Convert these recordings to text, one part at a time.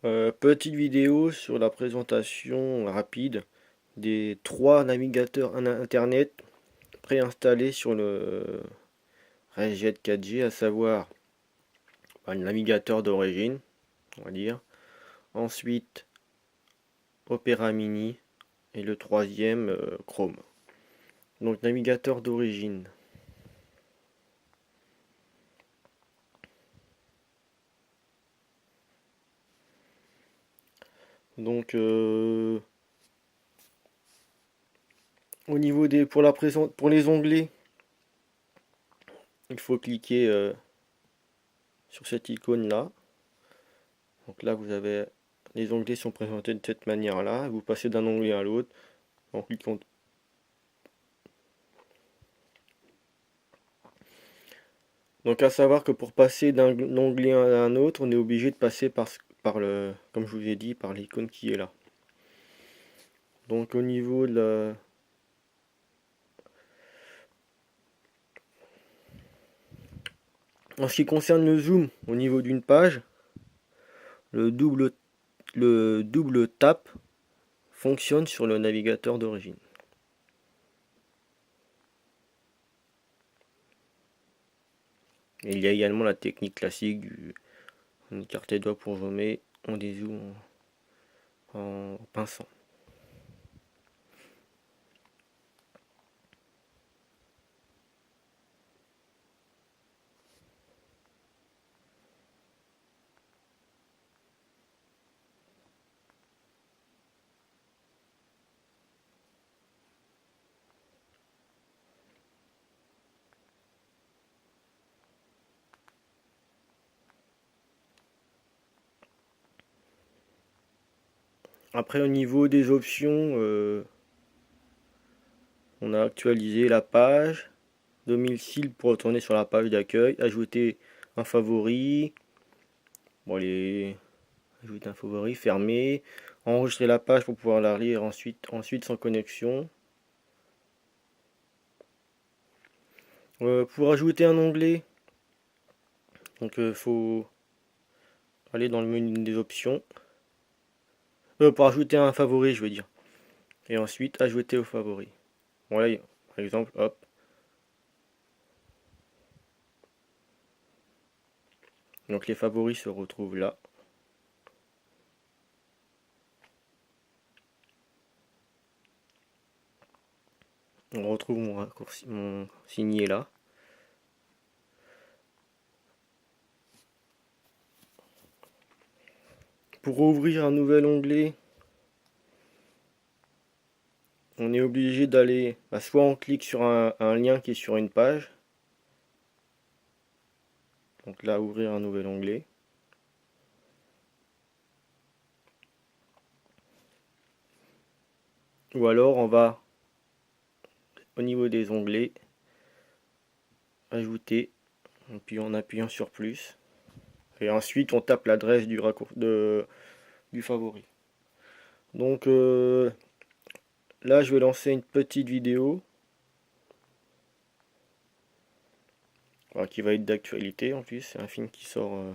Petite vidéo sur la présentation rapide des 3 navigateurs internet préinstallés sur le ResJet 4G, à savoir le navigateur d'origine, on va dire. Ensuite, Opera Mini et le troisième, Chrome. Donc navigateur d'origine. Donc au niveau des pour les onglets, il faut cliquer sur cette icône là. Donc là vous avez les onglets sont présentés de cette manière là. Vous passez d'un onglet à l'autre en cliquant. Donc à savoir que pour passer d'un onglet à un autre, on est obligé de passer par le, comme je vous ai dit, par l'icône qui est là. Donc au niveau de la, en ce qui concerne le zoom, au niveau d'une page, le double tap fonctionne sur le navigateur d'origine. Et il y a également la technique classique on écarte les doigts pour zoomer, on dézoome en pinçant. Après au niveau des options, on a actualisé la page, domicile pour retourner sur la page d'accueil, ajouter un favori, bon, ajouter un favori, fermer, enregistrer la page pour pouvoir la lire ensuite sans connexion. Pour ajouter un onglet, donc faut aller dans le menu des options. Pour ajouter un favori, je veux dire. Et ensuite ajouter au favori. Bon là, par exemple, hop. Donc les favoris se retrouvent là. On retrouve mon raccourci, mon signé là. Pour ouvrir un nouvel onglet, on est obligé d'aller, soit on clique sur un lien qui est sur une page. Donc là, ouvrir un nouvel onglet. Ou alors on va au niveau des onglets, ajouter, et puis en appuyant sur plus. Et ensuite on tape l'adresse du favori. Donc là je vais lancer une petite vidéo qui va être d'actualité en plus. C'est un film qui sort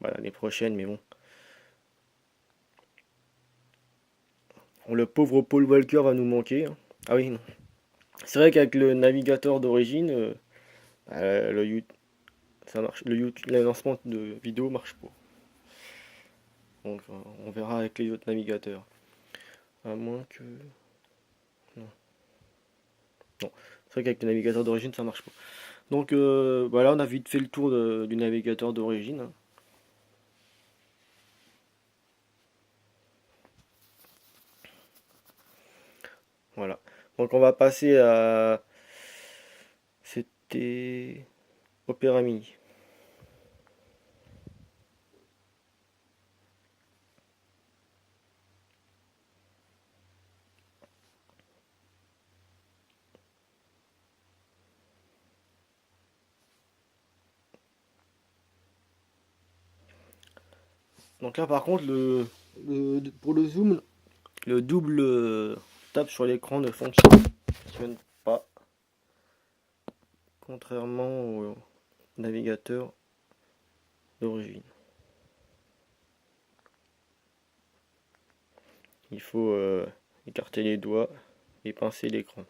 l'année prochaine, mais bon. Le pauvre Paul Walker va nous manquer. Hein. Ah oui, non. C'est vrai qu'avec le navigateur d'origine, ça marche, le lancement de vidéo marche pas. Donc on verra avec les autres navigateurs. À moins que... Non. Non. C'est vrai qu'avec le navigateur d'origine ça marche pas. Donc voilà, on a vite fait le tour du navigateur d'origine. Hein. Voilà. Donc on va passer à... C'était Opera Mini. Donc là par contre, pour le zoom, le double tape sur l'écran ne fonctionne pas. Contrairement au navigateur d'origine. il faut écarter les doigts et pincer l'écran.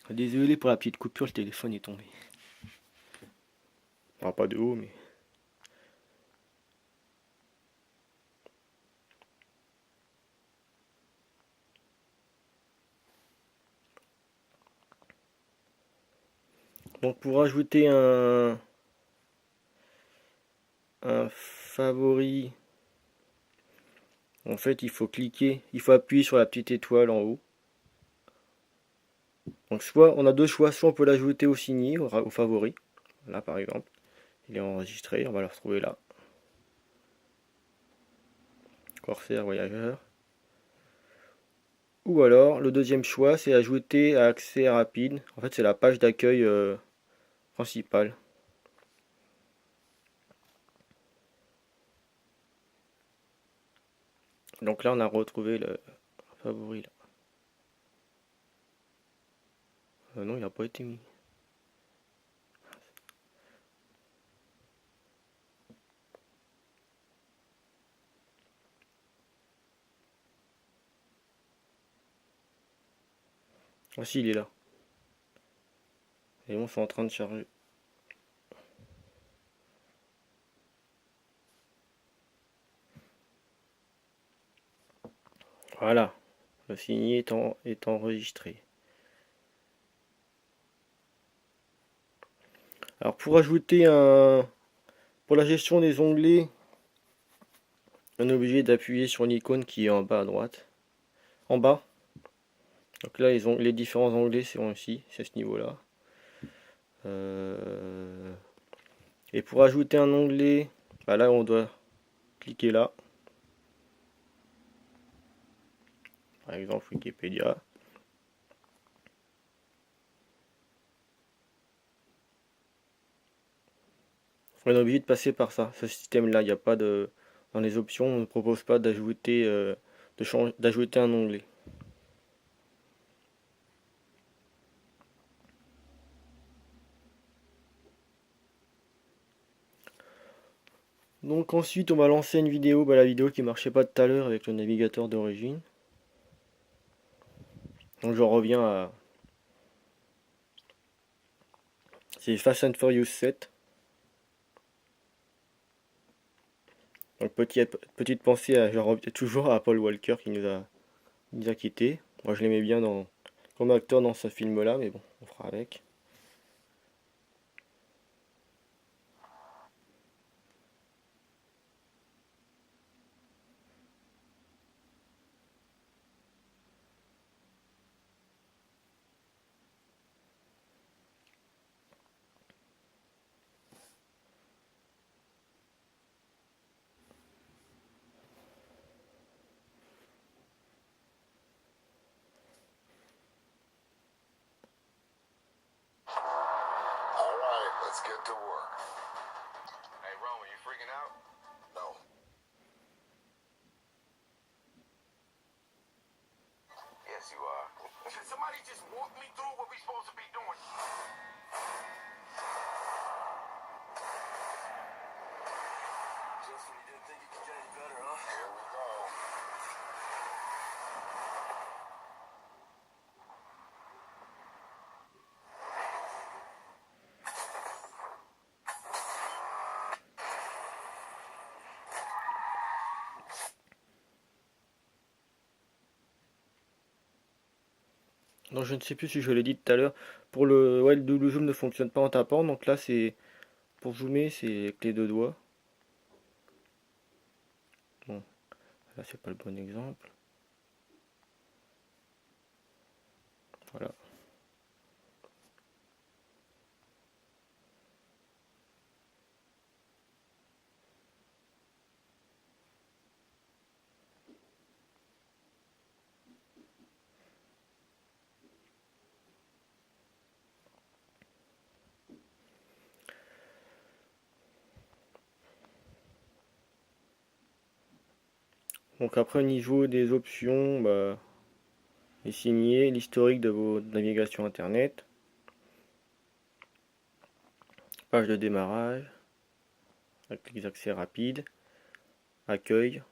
Désolé pour la petite coupure, le téléphone est tombé. Alors pas de haut, mais... Donc pour ajouter un favori, en fait il faut cliquer, il faut appuyer sur la petite étoile en haut. Donc soit on a deux choix, soit on peut l'ajouter au signé, au favori. Là par exemple, il est enregistré, on va le retrouver là. Corsair voyageur. Ou alors le deuxième choix c'est ajouter à accès rapide. En fait c'est la page d'accueil principale. Donc là on a retrouvé le favori là. Non, il n'a pas été mis. Ah si, il est là. Et bon, c'est en train de charger. Voilà, le signé est enregistré. Alors pour ajouter pour la gestion des onglets, on est obligé d'appuyer sur l'icône qui est en bas à droite. En bas. Donc là, les différents onglets sont ici, c'est à ce niveau-là. Et pour ajouter un onglet, bah là on doit cliquer là. Par exemple Wikipédia. On est obligé de passer par ça, ce système-là. Il n'y a pas de. Dans les options, on ne propose pas d'ajouter d'ajouter un onglet. Donc ensuite on va lancer une vidéo, la vidéo qui marchait pas tout à l'heure avec le navigateur d'origine. Donc je reviens à... C'est Fast and Furious 7. Donc petite pensée à, je reviens toujours à Paul Walker qui nous a quittés. Moi je l'aimais bien comme acteur dans ce film là, mais bon, on fera avec. Let's get to work. Hey, Roman, you freaking out? No. Yes, you are. Can somebody just walk me through what we're supposed to be doing? Just when you didn't think you could get any better, huh? Here we go. Donc je ne sais plus si je l'ai dit tout à l'heure. Pour le double zoom ne fonctionne pas en tapant. Donc là c'est pour zoomer, c'est avec les deux doigts. Bon, là c'est pas le bon exemple. Voilà. Donc après au niveau des options, et signer l'historique de vos navigations internet. Page de démarrage, avec les accès rapides, accueil,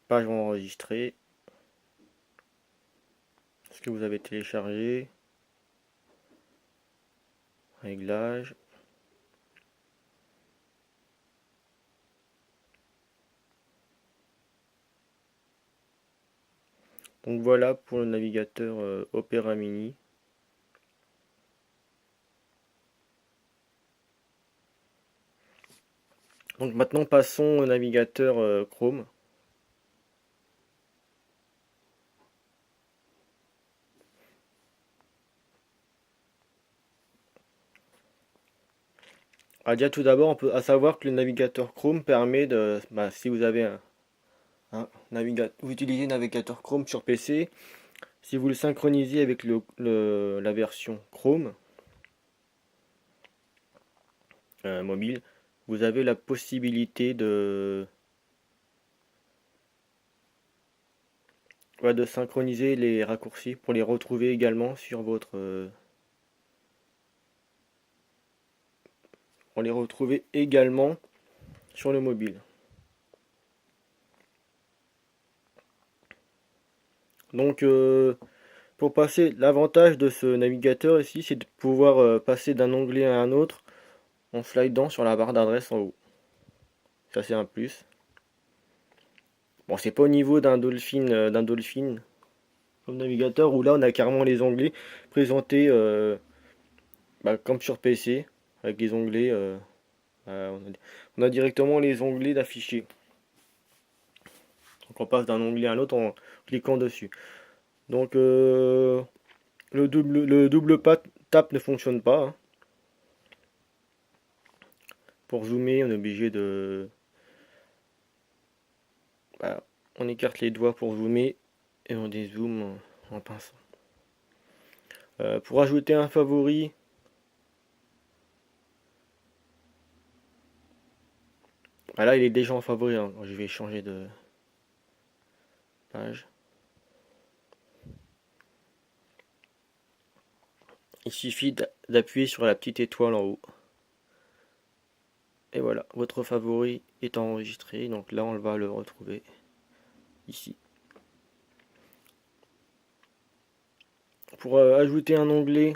page enregistrée, ce que vous avez téléchargé, réglages, donc voilà pour le navigateur Opera Mini. Donc maintenant passons au navigateur Chrome. Ah, déjà tout d'abord, on peut à savoir que le navigateur Chrome permet de, si vous avez vous utilisez un navigateur Chrome sur PC, si vous le synchronisez avec la version Chrome mobile, vous avez la possibilité de synchroniser les raccourcis pour les retrouver également sur le mobile. Donc pour passer, l'avantage de ce navigateur ici, c'est de pouvoir passer d'un onglet à un autre en slidant sur la barre d'adresse en haut. Ça c'est un plus. Bon, c'est pas au niveau d'un Dolphin comme navigateur où là on a carrément les onglets présentés comme sur PC avec les onglets. On a directement les onglets d'afficher. Donc on passe d'un onglet à un autre en cliquant dessus. Donc le double tap ne fonctionne pas. Hein. Pour zoomer, on est obligé de... on écarte les doigts pour zoomer et on dézoome en pinçant. Pour ajouter un favori, là il est déjà en favori. Hein. Je vais changer de page. Il suffit d'appuyer sur la petite étoile en haut. Et voilà, votre favori est enregistré. Donc là, on va le retrouver ici. Pour ajouter un onglet,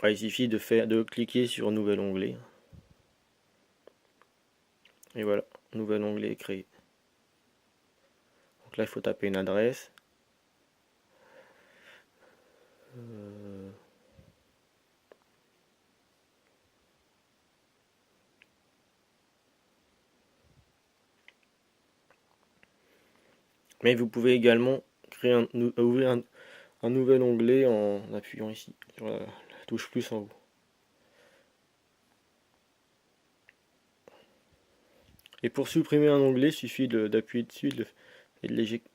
il suffit de cliquer sur nouvel onglet. Et voilà, nouvel onglet est créé. Donc là, il faut taper une adresse. Mais vous pouvez également ouvrir un nouvel onglet en appuyant ici sur la touche plus en haut. Et pour supprimer un onglet, il suffit d'appuyer dessus et de l'éjecter.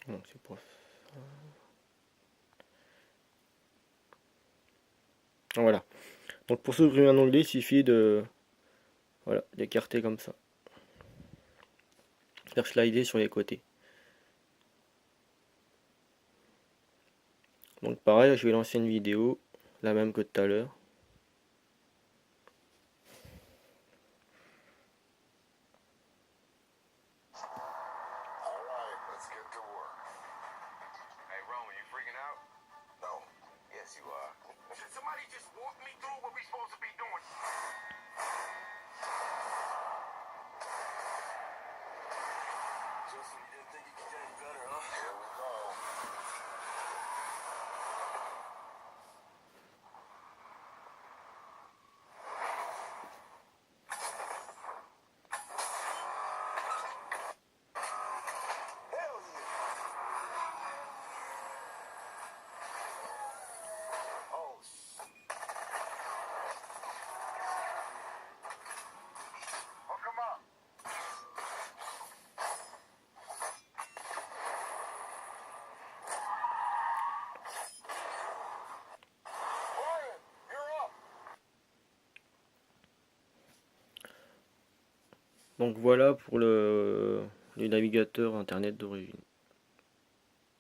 Non, c'est pas ça. Voilà. Donc pour supprimer un onglet, il suffit d'écarter comme ça. Faire slider sur les côtés. Donc pareil, je vais lancer une vidéo, la même que tout à l'heure. Donc voilà pour le navigateur internet d'origine.